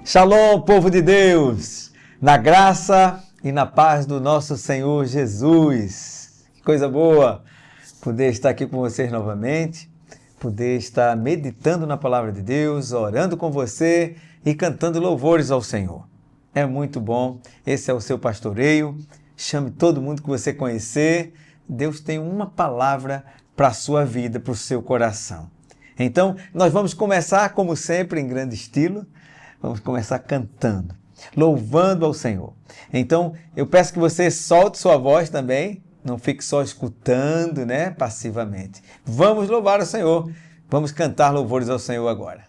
Shalom, povo de Deus, na graça e na paz do nosso Senhor Jesus. Que coisa boa poder estar aqui com vocês novamente, poder estar meditando na palavra de Deus, orando com você e cantando louvores ao Senhor. É muito bom, esse é o seu pastoreio, chame todo mundo que você conhecer. Deus tem uma palavra para a sua vida, para o seu coração. Então, nós vamos começar, como sempre, em grande estilo. Vamos começar cantando, louvando ao Senhor. Então, eu peço que você solte sua voz também, não fique só escutando, passivamente. Vamos louvar o Senhor, vamos cantar louvores ao Senhor agora.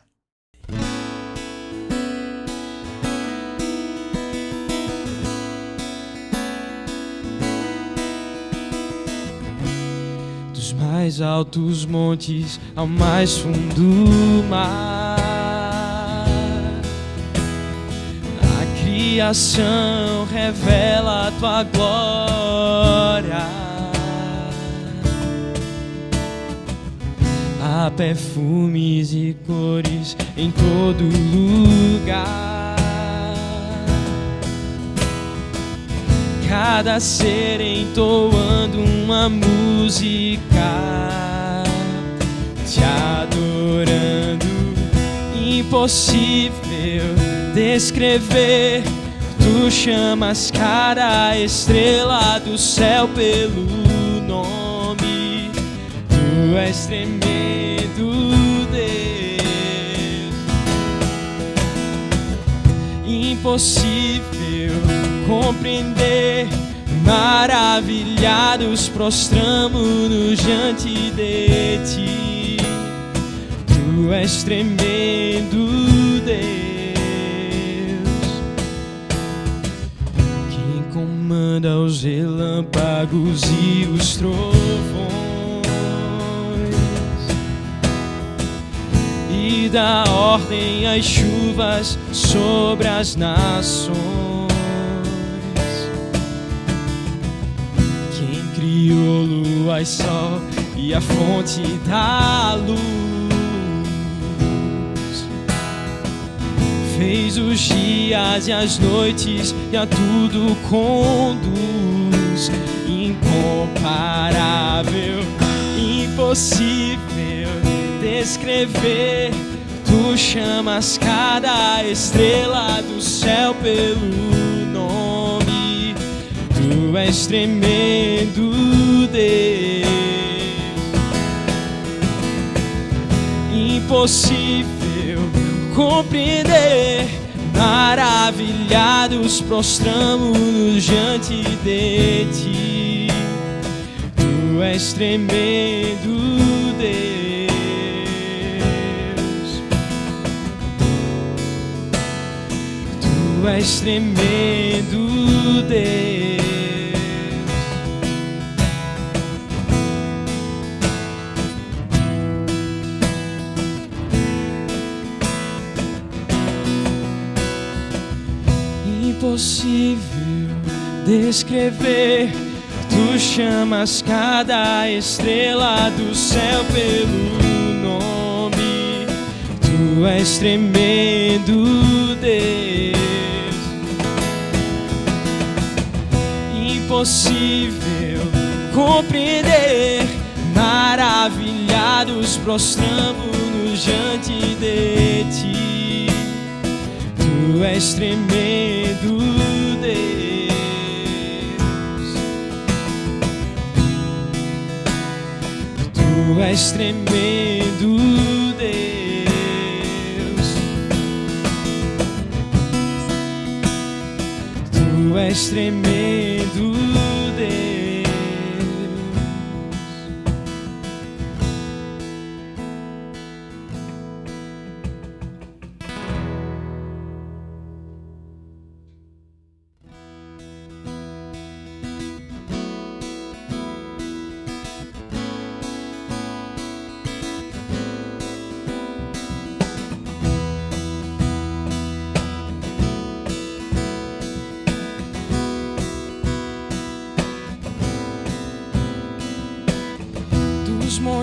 Dos mais altos montes ao mais fundo mar, a criação revela a tua glória. Há perfumes e cores em todo lugar. Cada ser entoando uma música, te adorando. Impossível descrever. Tu chamas cada estrela do céu pelo nome. Tu és tremendo, Deus. Impossível compreender. Maravilhados prostramo-nos diante de ti. Tu és tremendo, Deus. Comanda os relâmpagos e os trovões e dá ordem às chuvas sobre as nações. Quem criou lua e sol e a fonte da luz, fez os dias e as noites e a tudo conduz. Incomparável, impossível descrever. Tu chamas cada estrela do céu pelo nome. Tu és tremendo, Deus. Impossível compreender. Maravilhados prostramo-nos diante de ti. Tu és tremendo, Deus. Tu és tremendo, Deus. Impossível descrever. Tu chamas cada estrela do céu pelo nome. Tu és tremendo, Deus. Impossível compreender. Maravilhados prostramo-nos diante de ti. Tu és tremendo, Deus. Tu és tremendo, Deus. Tu és tremendo, Deus.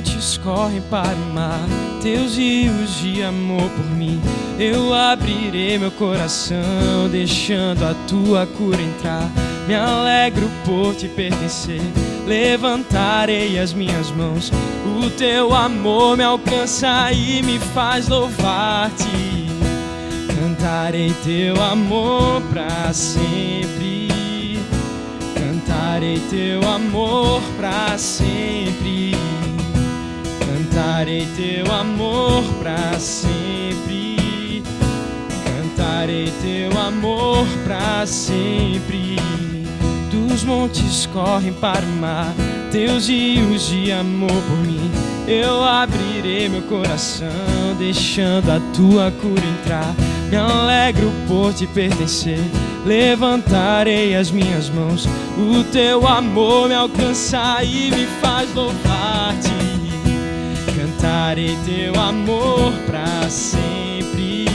montes correm para o mar, teus rios de amor por mim. Eu abrirei meu coração, deixando a tua cura entrar. Me alegro por te pertencer, levantarei as minhas mãos. O teu amor me alcança e me faz louvar-te. Cantarei teu amor pra sempre. Cantarei teu amor pra sempre. Cantarei teu amor pra sempre. Cantarei teu amor pra sempre. Dos montes correm para o mar, teus rios de amor por mim. Eu abrirei meu coração, deixando a tua cura entrar. Me alegro por te pertencer, levantarei as minhas mãos. O teu amor me alcança e me faz louvar-te. Cantarei teu amor pra sempre.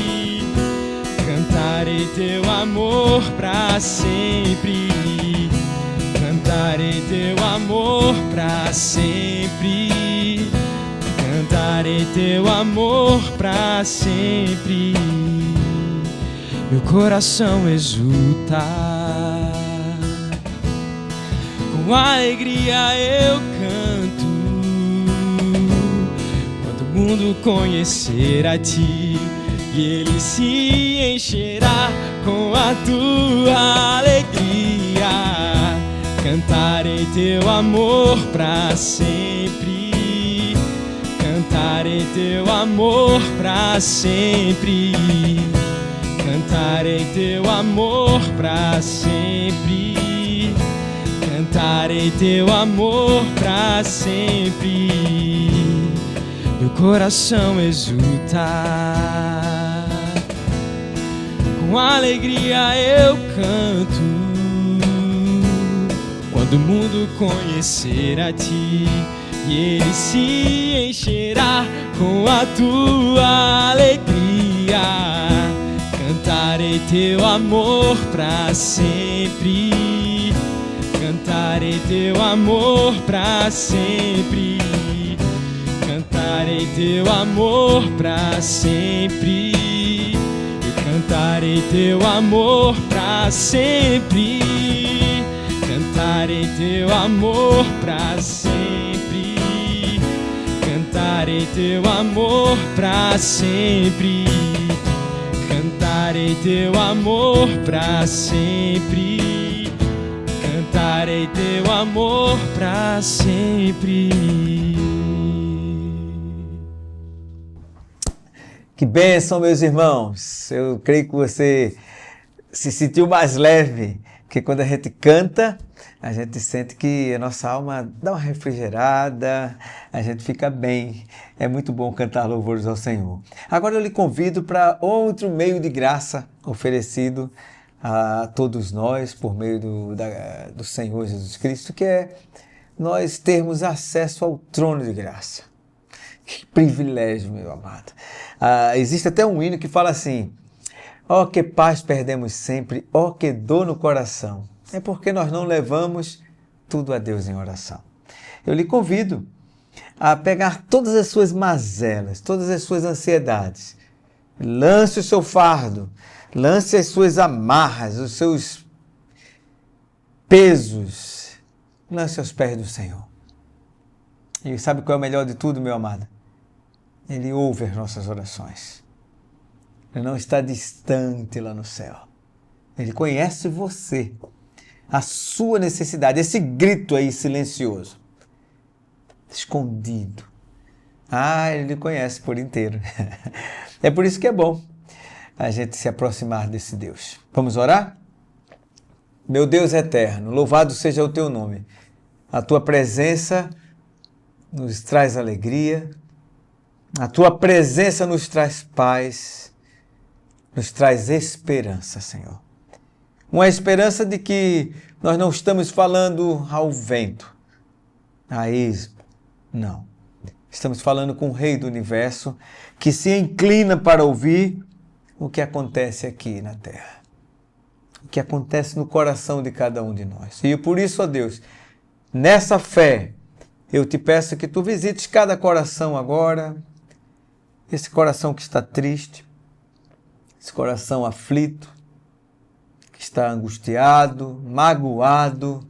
Cantarei teu amor pra sempre. Cantarei teu amor pra sempre. Cantarei teu amor pra sempre. Meu coração exulta, com alegria eu canto. Quando o mundo conhecer a ti, e ele se encherá com a tua alegria. Cantarei teu amor pra sempre. Cantarei teu amor pra sempre. Cantarei teu amor pra sempre. Cantarei teu amor pra sempre. Meu coração exulta, com alegria eu canto. Quando o mundo conhecer a ti, e ele se encherá com a tua alegria. Cantarei teu amor pra sempre. Cantarei teu amor pra sempre. Cantarei teu amor pra sempre. Cantarei teu amor pra sempre. Cantarei teu amor pra sempre. Cantarei teu amor pra sempre. Cantarei teu amor pra sempre. Cantarei teu amor pra sempre. Que bênção, meus irmãos. Eu creio que você se sentiu mais leve, que quando a gente canta, a gente sente que a nossa alma dá uma refrigerada, a gente fica bem. É muito bom cantar louvores ao Senhor. Agora eu lhe convido para outro meio de graça oferecido a todos nós por meio do Senhor Jesus Cristo, que é nós termos acesso ao trono de graça. Que privilégio, meu amado. Existe até um hino que fala assim: ó que paz perdemos sempre, ó que dor no coração. É porque nós não levamos tudo a Deus em oração. Eu lhe convido a pegar todas as suas mazelas, todas as suas ansiedades. Lance o seu fardo, lance as suas amarras, os seus pesos. Lance aos pés do Senhor. E sabe qual é o melhor de tudo, meu amado? Ele ouve as nossas orações. Ele não está distante lá no céu. Ele conhece você, a sua necessidade, esse grito aí silencioso, escondido. Ele conhece por inteiro. É por isso que é bom a gente se aproximar desse Deus. Vamos orar? Meu Deus eterno, louvado seja o teu nome. A tua presença nos traz alegria, a tua presença nos traz paz, nos traz esperança, Senhor. Uma esperança de que nós não estamos falando ao vento, a esmo. Não. Estamos falando com o Rei do Universo, que se inclina para ouvir o que acontece aqui na Terra. O que acontece no coração de cada um de nós. E por isso, ó Deus, nessa fé, eu te peço que tu visites cada coração agora, esse coração que está triste, esse coração aflito, que está angustiado, magoado.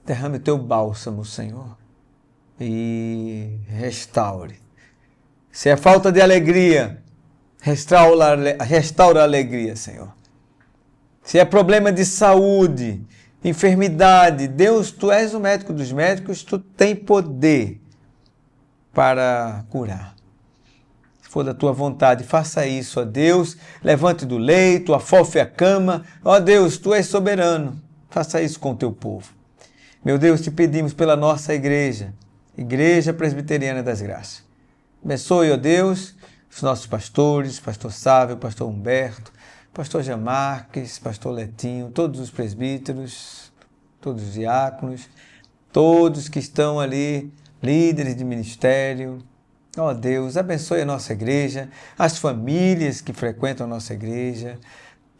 Derrame o teu bálsamo, Senhor, e restaure. Se é falta de alegria, restaura a alegria, Senhor. Se é problema de saúde, enfermidade, Deus, tu és o médico dos médicos, tu tem poder para curar. Se for da tua vontade, faça isso, ó Deus. Levante do leito, afofe a cama. Ó Deus, tu és soberano. Faça isso com o teu povo. Meu Deus, te pedimos pela nossa igreja, Igreja Presbiteriana das Graças. Abençoe, ó Deus, os nossos pastores, pastor Sávio, pastor Humberto, pastor Jean Marques, pastor Letinho, todos os presbíteros, todos os diáconos, todos que estão ali, líderes de ministério. Ó Deus, abençoe a nossa igreja, as famílias que frequentam a nossa igreja.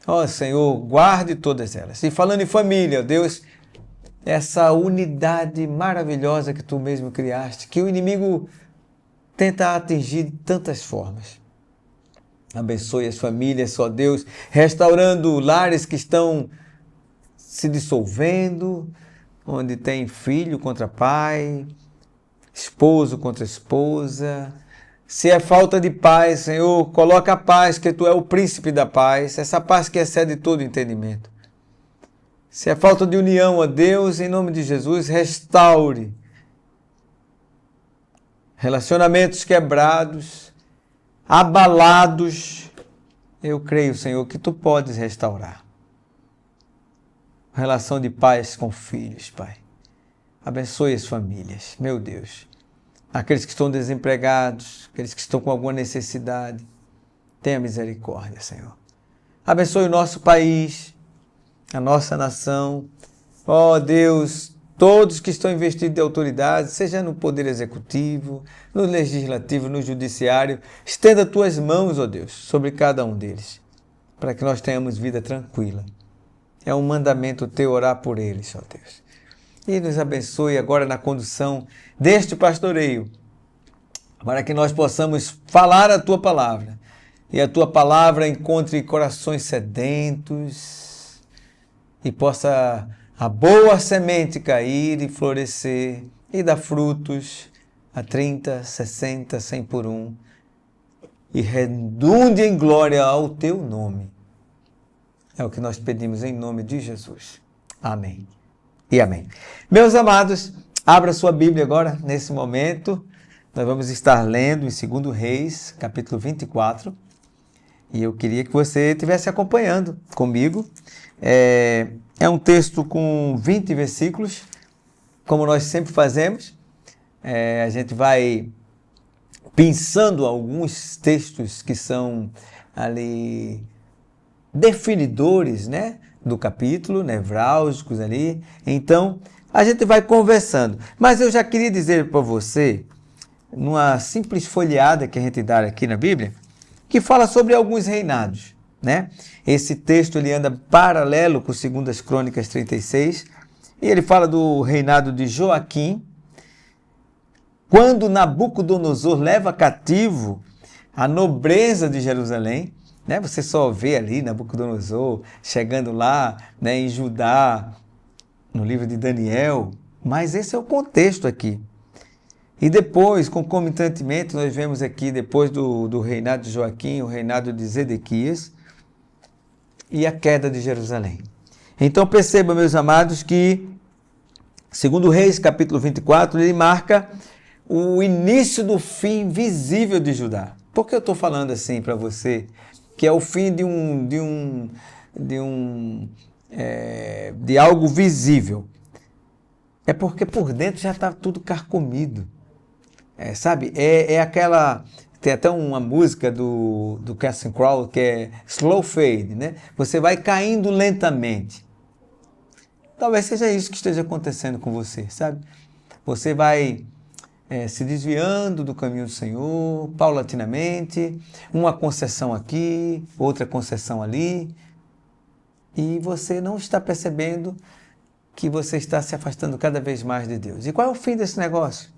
Ó Senhor, guarde todas elas. E falando em família, ó Deus, essa unidade maravilhosa que tu mesmo criaste, que o inimigo tenta atingir de tantas formas. Abençoe as famílias, ó Deus, restaurando lares que estão se dissolvendo, onde tem filho contra pai, esposo contra esposa. Se é falta de paz, Senhor, coloca a paz, que tu é o príncipe da paz, essa paz que excede todo entendimento. Se é falta de união, ó Deus, em nome de Jesus, restaure relacionamentos quebrados, abalados. Eu creio, Senhor, que tu podes restaurar. Relação de pais com filhos, Pai. Abençoe as famílias, meu Deus. Aqueles que estão desempregados, aqueles que estão com alguma necessidade, tenha misericórdia, Senhor. Abençoe o nosso país, a nossa nação. Ó Deus, todos que estão investidos de autoridade, seja no Poder Executivo, no Legislativo, no Judiciário, estenda tuas mãos, ó Deus, sobre cada um deles, para que nós tenhamos vida tranquila. É um mandamento teu orar por eles, ó Deus. E nos abençoe agora na condução deste pastoreio, para que nós possamos falar a tua palavra, e a tua palavra encontre corações sedentos, e possa a boa semente cair e florescer e dar frutos a 30, 60, 100 por um, e redunde em glória ao teu nome. É o que nós pedimos em nome de Jesus. Amém e amém. Meus amados, abra sua Bíblia agora, nesse momento. Nós vamos estar lendo em 2 Reis, capítulo 24. E eu queria que você estivesse acompanhando comigo. É um texto com 20 versículos, como nós sempre fazemos. A gente vai pensando alguns textos que são ali definidores, né, do capítulo, nevrálgicos ali. Então, a gente vai conversando. Mas eu já queria dizer para você, numa simples folheada que a gente dá aqui na Bíblia, que fala sobre alguns reinados, né? Esse texto ele anda paralelo com 2 Crônicas 36, e ele fala do reinado de Joaquim, quando Nabucodonosor leva cativo a nobreza de Jerusalém, né? Você só vê ali Nabucodonosor chegando lá, né, em Judá, no livro de Daniel, mas esse é o contexto aqui. E depois, concomitantemente, nós vemos aqui, depois do reinado de Joaquim, o reinado de Zedequias e a queda de Jerusalém. Então perceba, meus amados, que 2 Reis, capítulo 24, ele marca o início do fim visível de Judá. Por que eu estou falando assim para você? Que é o fim de algo visível. É porque por dentro já está tudo carcomido. Sabe? Aquela... Tem até uma música do Casting Crowd que é Slow Fade, né? Você vai caindo lentamente. Talvez seja isso que esteja acontecendo com você, sabe? Você vai se desviando do caminho do Senhor, paulatinamente, uma concessão aqui, outra concessão ali, e você não está percebendo que você está se afastando cada vez mais de Deus. E qual é o fim desse negócio?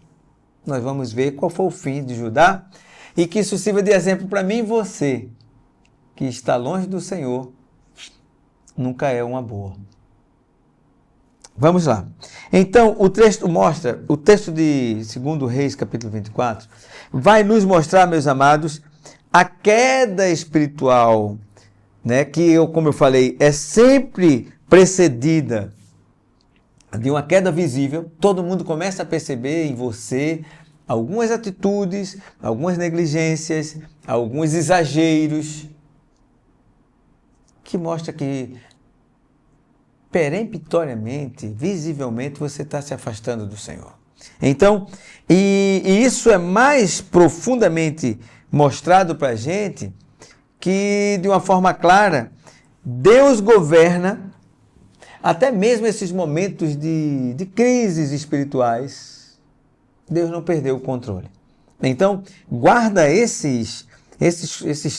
Nós vamos ver qual foi o fim de Judá e que isso sirva de exemplo para mim e você, que está longe do Senhor, nunca é uma boa. Vamos lá. Então, o texto mostra, o texto de 2 Reis, capítulo 24, vai nos mostrar, meus amados, a queda espiritual, né, que como eu falei, é sempre precedida de uma queda visível. Todo mundo começa a perceber em você algumas atitudes, algumas negligências, alguns exageros, que mostra que peremptoriamente, visivelmente, você está se afastando do Senhor. Então, e isso é mais profundamente mostrado para a gente que, de uma forma clara, Deus governa até mesmo esses momentos de crises espirituais. Deus não perdeu o controle. Então, guarda esses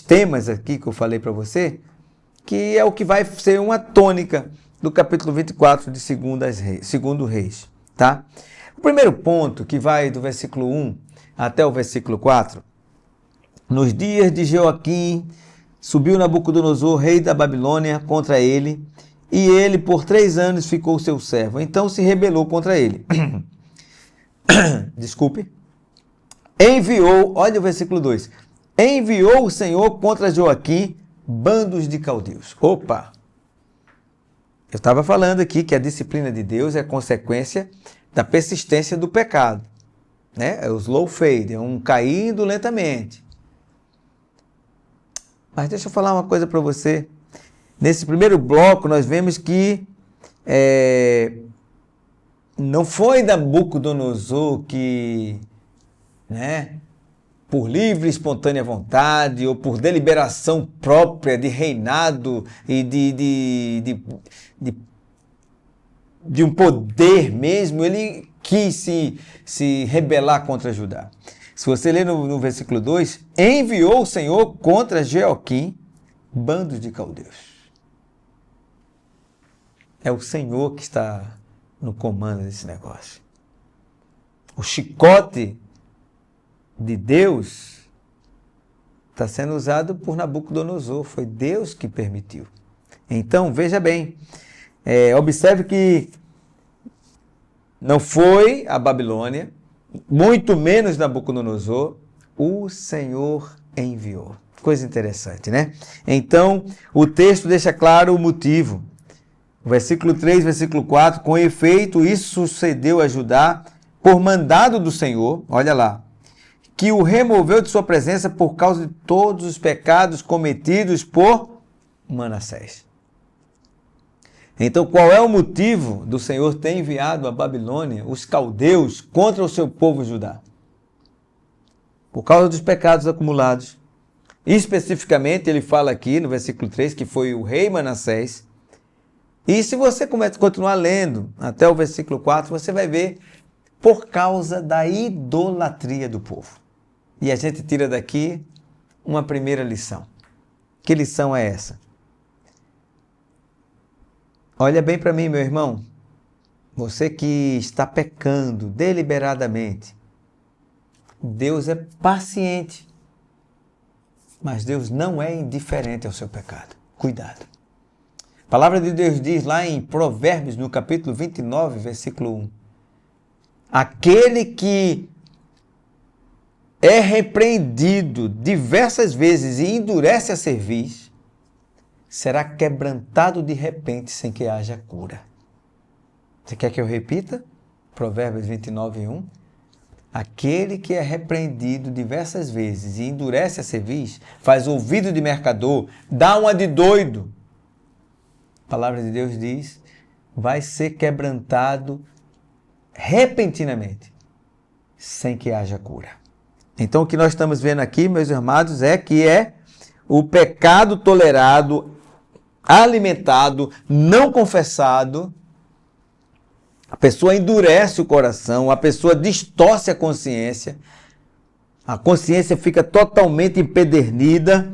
temas aqui que eu falei para você, que é o que vai ser uma tônica do capítulo 24 de 2 Reis, tá? O primeiro ponto, que vai do versículo 1 até o versículo 4, nos dias de Joaquim, subiu Nabucodonosor, rei da Babilônia, contra ele, e ele por 3 anos ficou seu servo. Então se rebelou contra ele. Desculpe. Enviou, olha o versículo 2, enviou o Senhor contra Joaquim bandos de caldeus. Opa! Eu estava falando aqui que a disciplina de Deus é consequência da persistência do pecado, né? É o slow fade, é um caindo lentamente. Mas deixa eu falar uma coisa para você. Nesse primeiro bloco, nós vemos que não foi Nabucodonosor que, né, por livre e espontânea vontade ou por deliberação própria de reinado e de um poder mesmo, ele quis se rebelar contra Judá. Se você ler no versículo 2, enviou o Senhor contra Joaquim bandos de caldeus. É o Senhor que está no comando desse negócio. O chicote de Deus está sendo usado por Nabucodonosor. Foi Deus que permitiu. Então, veja bem, observe que não foi a Babilônia, muito menos Nabucodonosor, o Senhor enviou. Coisa interessante, né? Então, o texto deixa claro o motivo. Versículo 3, versículo 4, com efeito, isso sucedeu a Judá por mandado do Senhor, olha lá, que o removeu de sua presença por causa de todos os pecados cometidos por Manassés. Então, qual é o motivo do Senhor ter enviado a Babilônia, os caldeus, contra o seu povo Judá? Por causa dos pecados acumulados. Especificamente, ele fala aqui no versículo 3, que foi o rei Manassés. E se você continuar lendo até o versículo 4, você vai ver por causa da idolatria do povo. E a gente tira daqui uma primeira lição. Que lição é essa? Olha bem para mim, meu irmão. Você que está pecando deliberadamente. Deus é paciente. Mas Deus não é indiferente ao seu pecado. Cuidado. A palavra de Deus diz lá em Provérbios, no capítulo 29, versículo 1. Aquele que é repreendido diversas vezes e endurece a cerviz, será quebrantado de repente sem que haja cura. Você quer que eu repita? Provérbios 29, 1. Aquele que é repreendido diversas vezes e endurece a cerviz, faz ouvido de mercador, dá uma de doido. A palavra de Deus diz, vai ser quebrantado repentinamente, sem que haja cura. Então, o que nós estamos vendo aqui, meus amados, é que é o pecado tolerado, alimentado, não confessado. A pessoa endurece o coração, a pessoa distorce a consciência fica totalmente empedernida.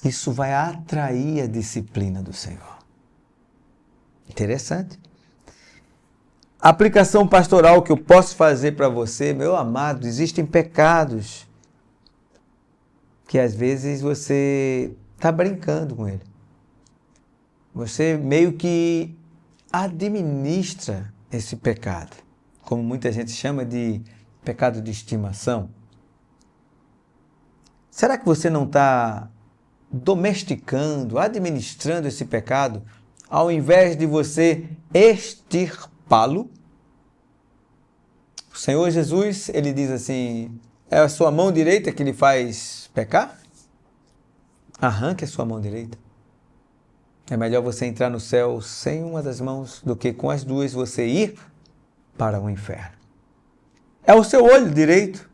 Isso vai atrair a disciplina do Senhor. Interessante. A aplicação pastoral que eu posso fazer para você, meu amado, existem pecados que às vezes você está brincando com ele. Você meio que administra esse pecado, como muita gente chama de pecado de estimação. Será que você não está domesticando, administrando esse pecado, ao invés de você extirpá-lo? O Senhor Jesus, ele diz assim, é a sua mão direita que lhe faz pecar? Arranque a sua mão direita. É melhor você entrar no céu sem uma das mãos do que com as duas você ir para o inferno. É o seu olho direito.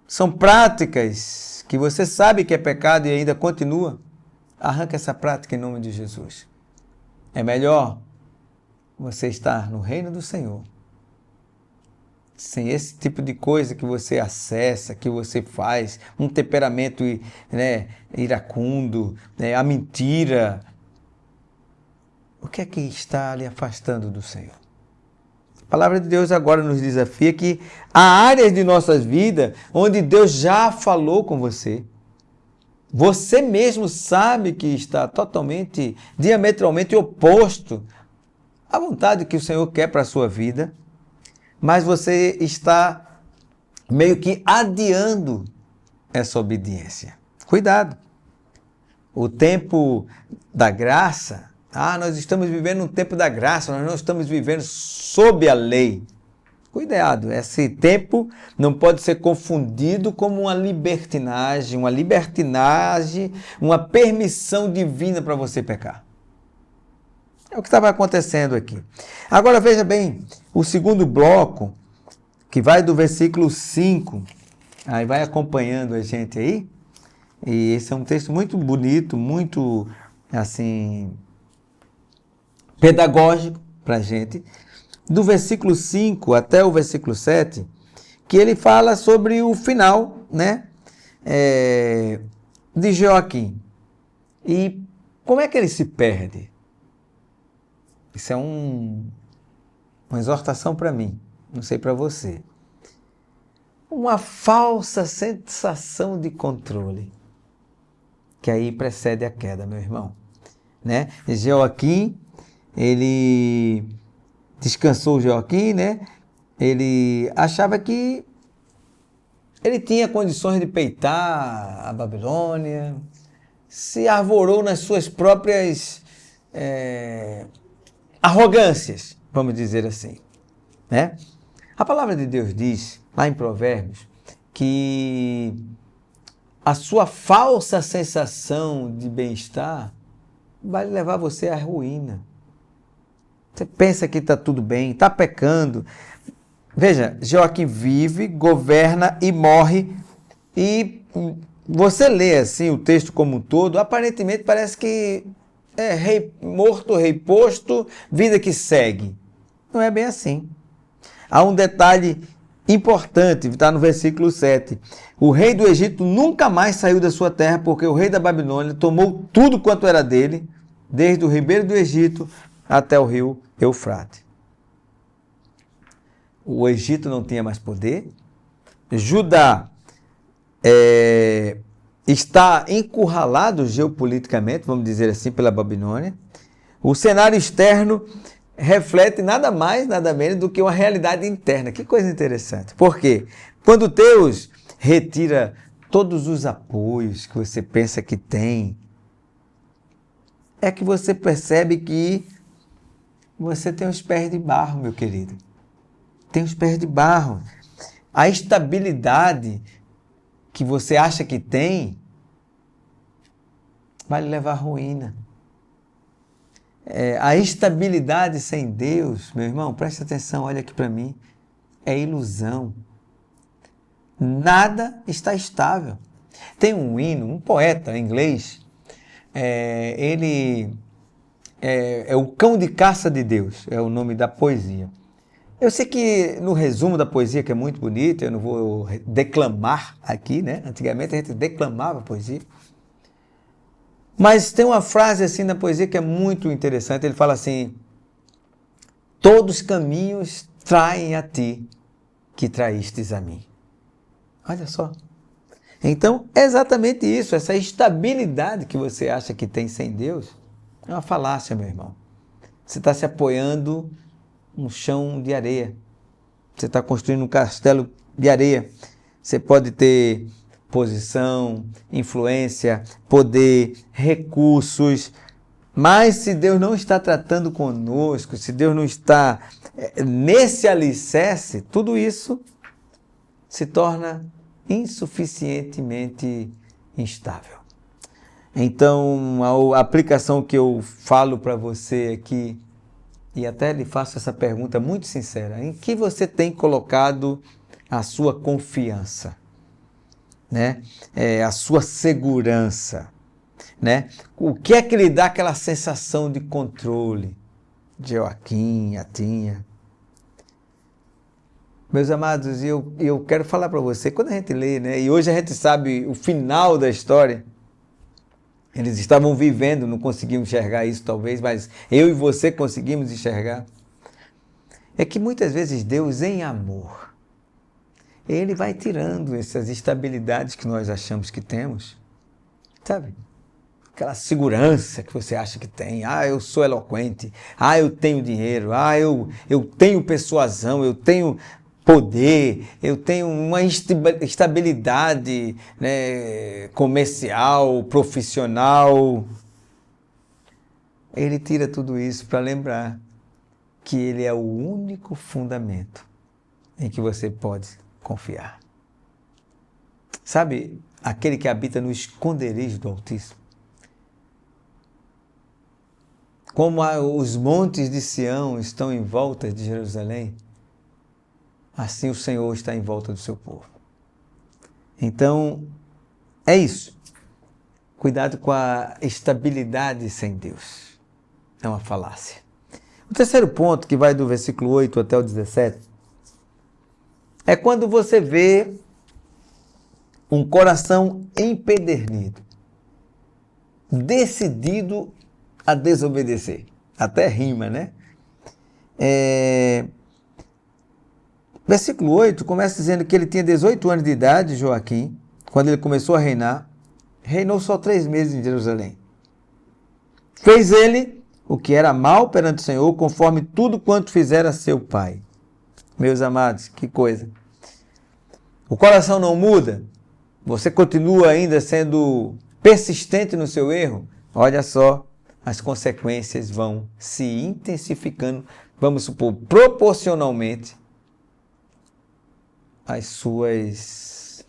São práticas que você sabe que é pecado e ainda continua. Arranca essa prática em nome de Jesus. É melhor você estar no reino do Senhor sem esse tipo de coisa que você acessa, que você faz, um temperamento, iracundo, a mentira. O que é que está lhe afastando do Senhor? A palavra de Deus agora nos desafia que há áreas de nossas vidas onde Deus já falou com você. Você mesmo sabe que está totalmente, diametralmente oposto à vontade que o Senhor quer para a sua vida, mas você está meio que adiando essa obediência. Cuidado! O tempo da graça, nós estamos vivendo um tempo da graça, nós não estamos vivendo sob a lei. Cuidado, esse tempo não pode ser confundido como uma libertinagem, uma permissão divina para você pecar. É o que estava acontecendo aqui. Agora veja bem, o segundo bloco, que vai do versículo 5, aí vai acompanhando a gente aí, e esse é um texto muito bonito, muito, assim, pedagógico para a gente, do versículo 5 até o versículo 7, que ele fala sobre o final, de Joaquim. E como é que ele se perde? Isso é uma exortação para mim, não sei para você. Uma falsa sensação de controle, que aí precede a queda, meu irmão. Joaquim, ele descansou Joaquim, ele achava que ele tinha condições de peitar a Babilônia, se arvorou nas suas próprias arrogâncias, vamos dizer assim. A palavra de Deus diz, lá em Provérbios, que a sua falsa sensação de bem-estar vai levar você à ruína. Você pensa que está tudo bem, está pecando. Veja, Joaquim vive, governa e morre. E você lê assim o texto como um todo, aparentemente parece que é rei morto, rei posto, vida que segue. Não é bem assim. Há um detalhe importante, está no versículo 7. O rei do Egito nunca mais saiu da sua terra, porque o rei da Babilônia tomou tudo quanto era dele, desde o ribeiro do Egito até o rio Eufrate. O Egito não tinha mais poder. Judá está encurralado geopoliticamente, vamos dizer assim, pela Babilônia. O cenário externo reflete nada mais, nada menos do que uma realidade interna. Que coisa interessante. Por quê? Quando Deus retira todos os apoios que você pensa que tem, é que você percebe que você tem os pés de barro, meu querido. Tem os pés de barro. A estabilidade que você acha que tem vai lhe levar à ruína. A estabilidade sem Deus, meu irmão, preste atenção, olha aqui para mim, é ilusão. Nada está estável. Tem um hino, um poeta inglês, ele é o Cão de Caça de Deus, é o nome da poesia. Eu sei que no resumo da poesia, que é muito bonito, eu não vou declamar aqui, Antigamente a gente declamava poesia. Mas tem uma frase assim na poesia que é muito interessante. Ele fala assim: todos os caminhos traem a ti, que traístes a mim. Olha só. Então, é exatamente isso. Essa estabilidade que você acha que tem sem Deus é uma falácia, meu irmão. Você está se apoiando no chão de areia. Você está construindo um castelo de areia. Você pode ter posição, influência, poder, recursos, mas se Deus não está tratando conosco, se Deus não está nesse alicerce, tudo isso se torna insuficientemente instável. Então, a aplicação que eu falo para você aqui, e até lhe faço essa pergunta muito sincera: em que você tem colocado a sua confiança? Né? A sua segurança, né? O que é que lhe dá aquela sensação de controle? Joaquim, Atinha. Meus amados, eu quero falar para você, quando a gente lê, né? E hoje a gente sabe o final da história. Eles estavam vivendo, não conseguiam enxergar isso talvez, mas eu e você conseguimos enxergar. É que muitas vezes Deus, em amor, Ele vai tirando essas estabilidades que nós achamos que temos, sabe? Aquela segurança que você acha que tem. Ah, eu sou eloquente. Ah, eu tenho dinheiro. Ah, eu tenho persuasão. Eu tenho poder. Eu tenho uma estabilidade, né, comercial, profissional. Ele tira tudo isso para lembrar que Ele é o único fundamento em que você pode confiar. Sabe, aquele que habita no esconderijo do Altíssimo. Como os montes de Sião estão em volta de Jerusalém, assim o Senhor está em volta do seu povo. Então, é isso. Cuidado com a estabilidade sem Deus. É uma falácia. O terceiro ponto, que vai do versículo 8 até o 17, é quando você vê um coração empedernido, decidido a desobedecer. Até rima, né? Versículo 8 começa dizendo que ele tinha 18 anos de idade, Joaquim, quando ele começou a reinar. Reinou só 3 meses em Jerusalém. Fez ele o que era mal perante o Senhor, conforme tudo quanto fizera seu pai. Meus amados, que coisa. O coração não muda? Você continua ainda sendo persistente no seu erro? Olha só, as consequências vão se intensificando, vamos supor, proporcionalmente às suas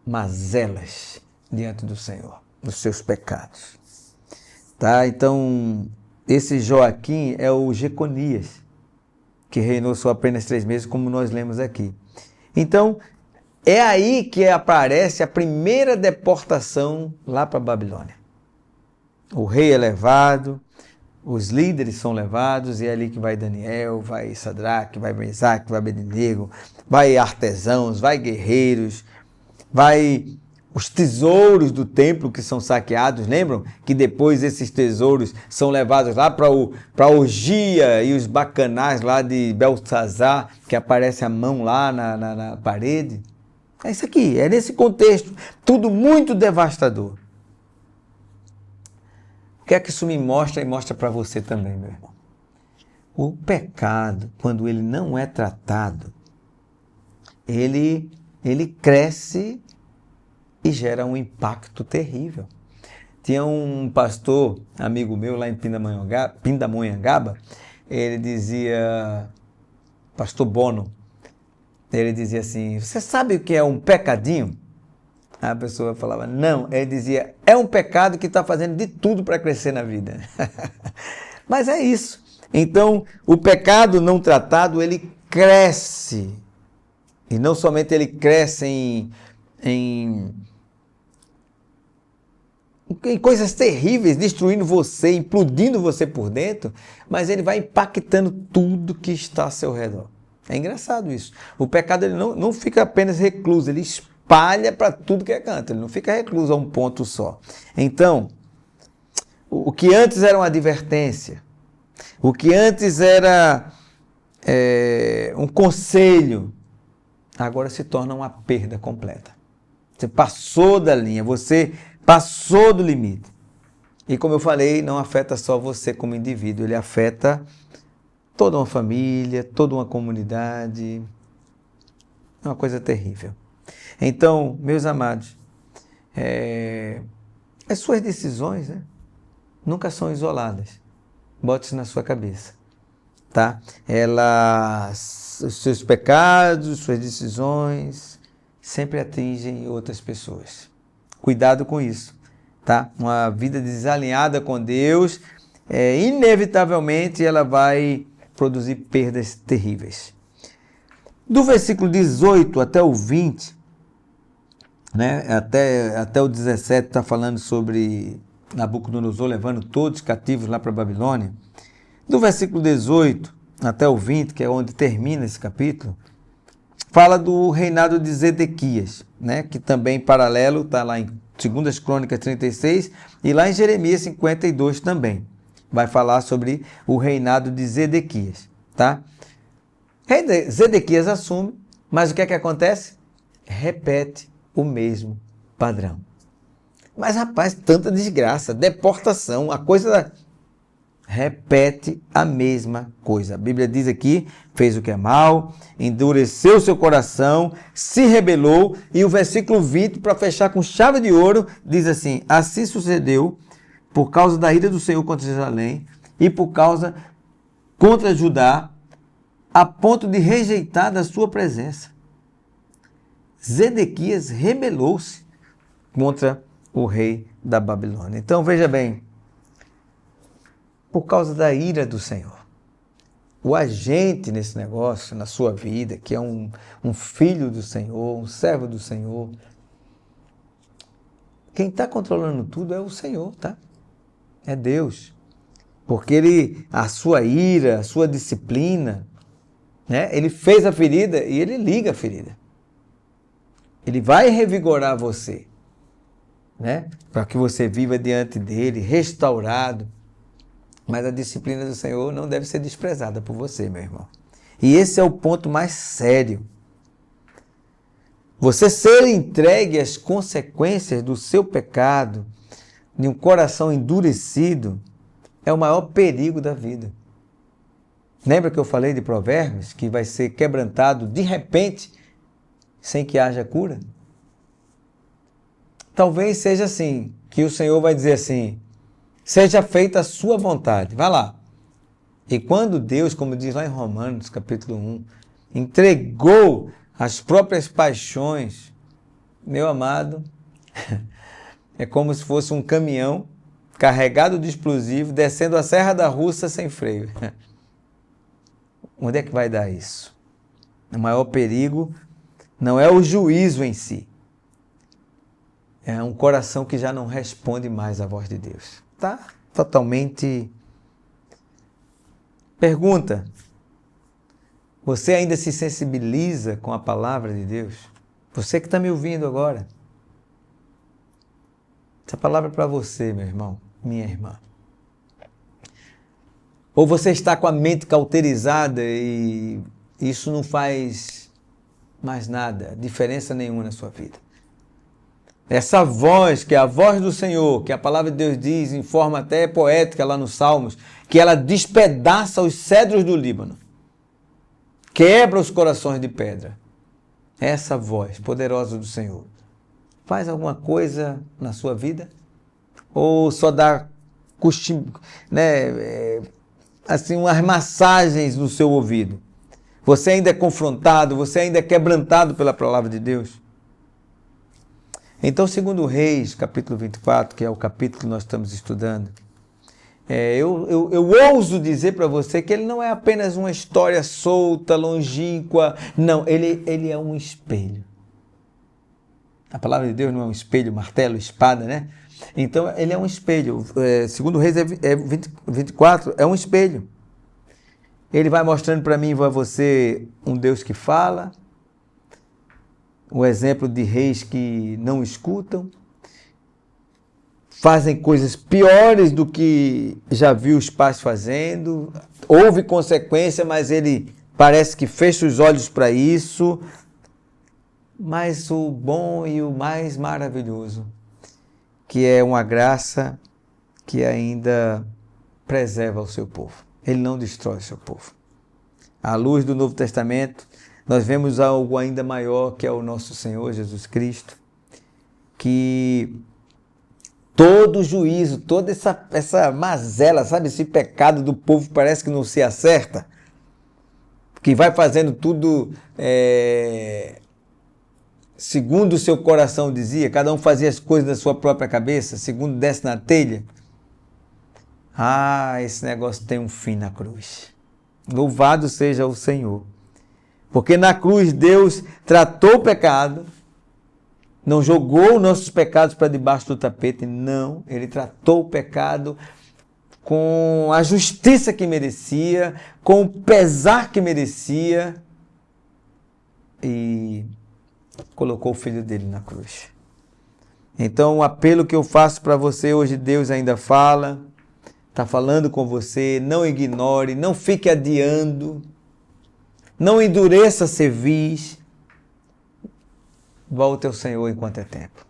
mazelas diante do Senhor, dos seus pecados. Tá? Então, esse Joaquim é o Jeconias, que reinou só apenas 3 meses, como nós lemos aqui. Então, é aí que aparece a primeira deportação lá para a Babilônia. O rei é levado, os líderes são levados, e é ali que vai Daniel, vai Sadraque, vai Mesaque, vai Abednego, vai artesãos, vai guerreiros, vai os tesouros do templo que são saqueados. Lembram que depois esses tesouros são levados lá para a orgia e os bacanais lá de Belsazar, que aparece a mão lá na parede? É isso aqui, é nesse contexto, tudo muito devastador. O que é que isso me mostra e mostra para você também, meu irmão? O pecado, quando ele não é tratado, ele cresce e gera um impacto terrível. Tinha um pastor, amigo meu, lá em Pindamonhangaba, ele dizia, pastor Bono, ele dizia assim: você sabe o que é um pecadinho? A pessoa falava, não. Ele dizia, é um pecado que está fazendo de tudo para crescer na vida. Mas é isso. Então, o pecado não tratado, ele cresce. E não somente ele cresce em coisas terríveis, destruindo você, implodindo você por dentro, mas ele vai impactando tudo que está ao seu redor. É engraçado isso. O pecado ele não fica apenas recluso, ele explode espalha para tudo que é canto, ele não fica recluso a um ponto só. Então, o que antes era uma advertência, o que antes era um conselho, agora se torna uma perda completa. Você passou da linha, você passou do limite. E como eu falei, não afeta só você como indivíduo, ele afeta toda uma família, toda uma comunidade. É uma coisa terrível. Então, meus amados, as suas decisões, né, nunca são isoladas. Bote isso na sua cabeça. Tá? Os seus pecados, suas decisões, sempre atingem outras pessoas. Cuidado com isso. Tá? Uma vida desalinhada com Deus, inevitavelmente ela vai produzir perdas terríveis. Do versículo 18 até o 20, né, até o 17 está falando sobre Nabucodonosor levando todos cativos lá para a Babilônia. Do versículo 18 até o 20, que é onde termina esse capítulo, fala do reinado de Zedequias, né, que também paralelo está lá em 2 Crônicas 36 e lá em Jeremias 52 também. Vai falar sobre o reinado de Zedequias. Tá? Zedequias assume, mas o que é que acontece? Repete o mesmo padrão. Mas rapaz, tanta desgraça, deportação, a coisa repete a mesma coisa. A Bíblia diz aqui, fez o que é mal, endureceu seu coração, se rebelou, e o versículo 20, para fechar com chave de ouro, diz assim: assim sucedeu por causa da ira do Senhor contra Jerusalém e por causa contra Judá, a ponto de rejeitar da sua presença. Zedequias rebelou-se contra o rei da Babilônia. Então, veja bem, por causa da ira do Senhor, o agente nesse negócio, na sua vida, que é um filho do Senhor, um servo do Senhor, quem está controlando tudo é o Senhor, tá? É Deus. Porque a sua ira, a sua disciplina, né? Ele fez a ferida e ele liga a ferida. Ele vai revigorar você, né? Para que você viva diante dele, restaurado. Mas a disciplina do Senhor não deve ser desprezada por você, meu irmão. E esse é o ponto mais sério. Você ser entregue às consequências do seu pecado, de um coração endurecido, é o maior perigo da vida. Lembra que eu falei de Provérbios, que vai ser quebrantado de repente, sem que haja cura? Talvez seja assim, que o Senhor vai dizer assim: seja feita a sua vontade, vai lá. E quando Deus, como diz lá em Romanos, capítulo 1, entregou as próprias paixões, meu amado, é como se fosse um caminhão carregado de explosivo, descendo a Serra da Russa sem freio. Onde é que vai dar isso? O maior perigo não é o juízo em si. É um coração que já não responde mais à voz de Deus. Está totalmente... Pergunta: você ainda se sensibiliza com a palavra de Deus? Você que está me ouvindo agora. Essa palavra é para você, meu irmão, minha irmã. Ou você está com a mente cauterizada e isso não faz mais nada, diferença nenhuma na sua vida. Essa voz, que é a voz do Senhor, que a palavra de Deus diz em forma até poética lá nos Salmos, que ela despedaça os cedros do Líbano, quebra os corações de pedra. Essa voz poderosa do Senhor faz alguma coisa na sua vida? Ou só dá assim, umas massagens no seu ouvido? Você ainda é confrontado, você ainda é quebrantado pela palavra de Deus? Então, segundo Reis, capítulo 24, que é o capítulo que nós estamos estudando, eu ouso dizer para você que ele não é apenas uma história solta, longínqua. Não, ele é um espelho. A palavra de Deus não é um espelho, martelo, espada, né? Então, ele é um espelho. Segundo Reis 24, é um espelho. Ele vai mostrando para mim e para você um Deus que fala, o exemplo de reis que não escutam, fazem coisas piores do que já viu os pais fazendo, houve consequência, mas ele parece que fecha os olhos para isso. Mas o bom e o mais maravilhoso, que é uma graça que ainda preserva o seu povo. Ele não destrói o seu povo. À luz do Novo Testamento, nós vemos algo ainda maior, que é o nosso Senhor Jesus Cristo, que todo juízo, toda essa mazela, sabe, esse pecado do povo parece que não se acerta, que vai fazendo tudo segundo o seu coração dizia, cada um fazia as coisas da sua própria cabeça, segundo desce na telha. Esse negócio tem um fim na cruz. Louvado seja o Senhor. Porque na cruz Deus tratou o pecado, não jogou nossos pecados para debaixo do tapete, não. Ele tratou o pecado com a justiça que merecia, com o pesar que merecia e colocou o filho dele na cruz. Então o apelo que eu faço para você hoje, Deus ainda fala, está falando com você, não ignore, não fique adiando, não endureça cerviz, volte ao Senhor enquanto é tempo.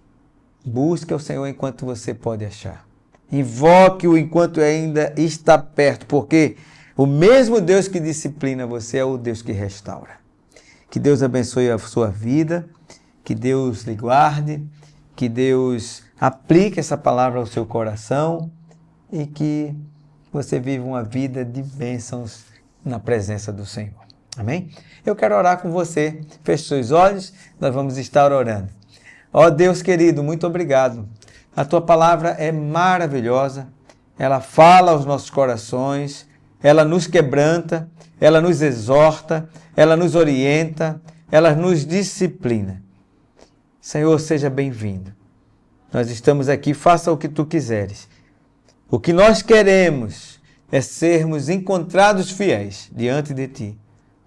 Busque ao Senhor enquanto você pode achar. Invoque-o enquanto ainda está perto, porque o mesmo Deus que disciplina você é o Deus que restaura. Que Deus abençoe a sua vida, que Deus lhe guarde, que Deus aplique essa palavra ao seu coração e que você viva uma vida de bênçãos na presença do Senhor. Amém? Eu quero orar com você. Feche seus olhos, nós vamos estar orando. Ó Deus querido, muito obrigado. A tua palavra é maravilhosa, ela fala aos nossos corações, ela nos quebranta, ela nos exorta, ela nos orienta, ela nos disciplina. Senhor, seja bem-vindo. Nós estamos aqui, faça o que tu quiseres. O que nós queremos é sermos encontrados fiéis diante de ti.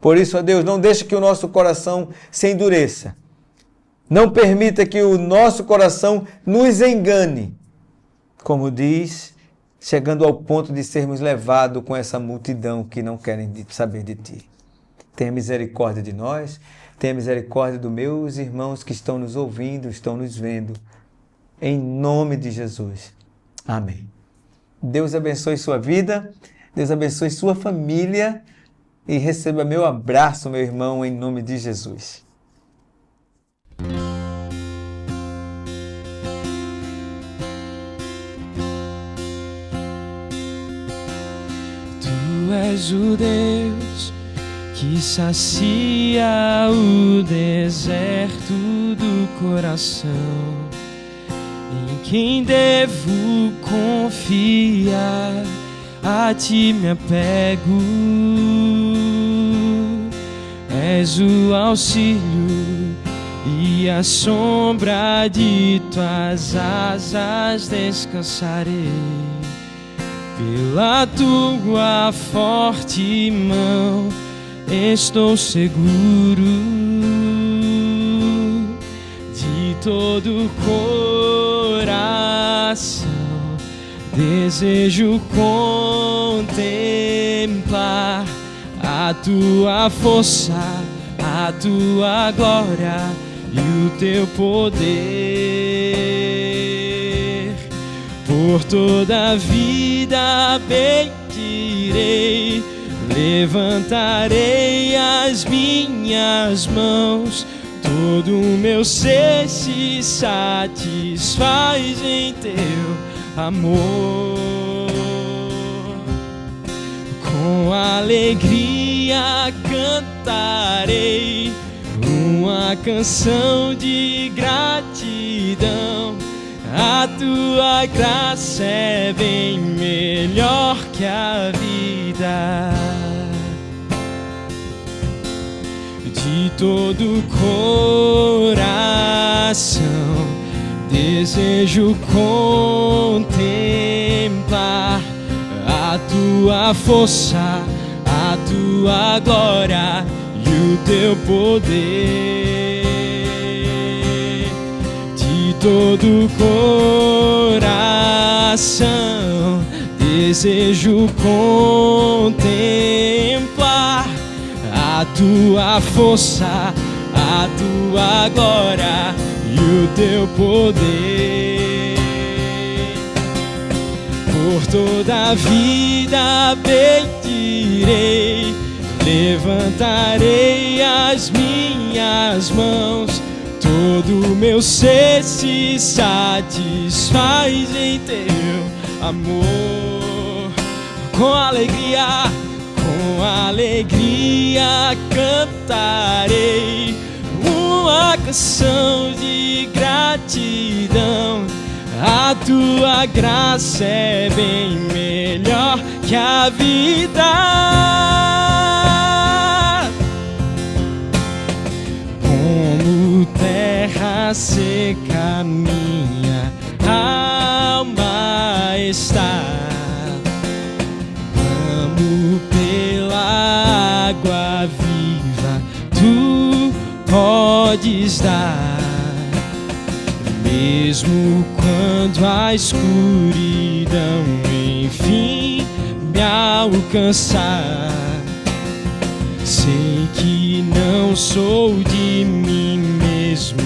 Por isso, ó Deus, não deixe que o nosso coração se endureça. Não permita que o nosso coração nos engane. Como diz, chegando ao ponto de sermos levados com essa multidão que não querem saber de ti. Tenha misericórdia de nós, tenha misericórdia dos meus irmãos que estão nos ouvindo, estão nos vendo. Em nome de Jesus. Amém. Deus abençoe sua vida, Deus abençoe sua família e receba meu abraço, meu irmão, em nome de Jesus. Tu és o Deus que sacia o deserto do coração, em quem devo confiar, a ti me apego. És o auxílio e a sombra de tuas asas descansarei. Pela tua forte mão estou seguro, de todo coração desejo contemplar a tua força, a tua glória e o teu poder. Por toda a vida bendirei, levantarei as minhas mãos, todo o meu ser se satisfaz em teu amor. Com alegria cantarei uma canção de gratidão. A tua graça é bem melhor que a vida. De todo coração desejo contemplar a tua força, a tua glória e o teu poder. todo o coração desejo contemplar a tua força, a tua glória e o teu poder. Por toda a vida bendirei, levantarei as minhas mãos. Todo meu ser se satisfaz em teu amor. Com alegria cantarei uma canção de gratidão. A tua graça é bem melhor que a vida. Como terra seca minha alma está, amo pela água viva tu podes dar. Mesmo quando a escuridão enfim me alcançar, sei que não sou de mim mesmo.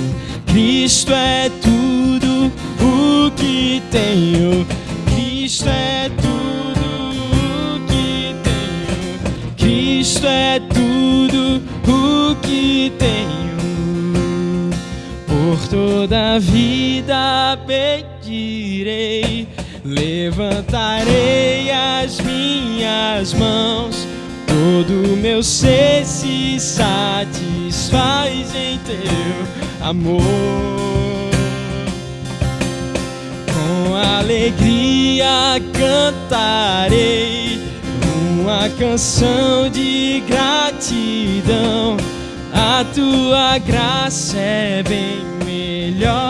Cristo é tudo o que tenho. Cristo é tudo o que tenho. Cristo é tudo o que tenho. Por toda a vida bendirei, levantarei as minhas mãos. Todo meu ser se satisfaz em teu amor. Com alegria cantarei uma canção de gratidão. A tua graça é bem melhor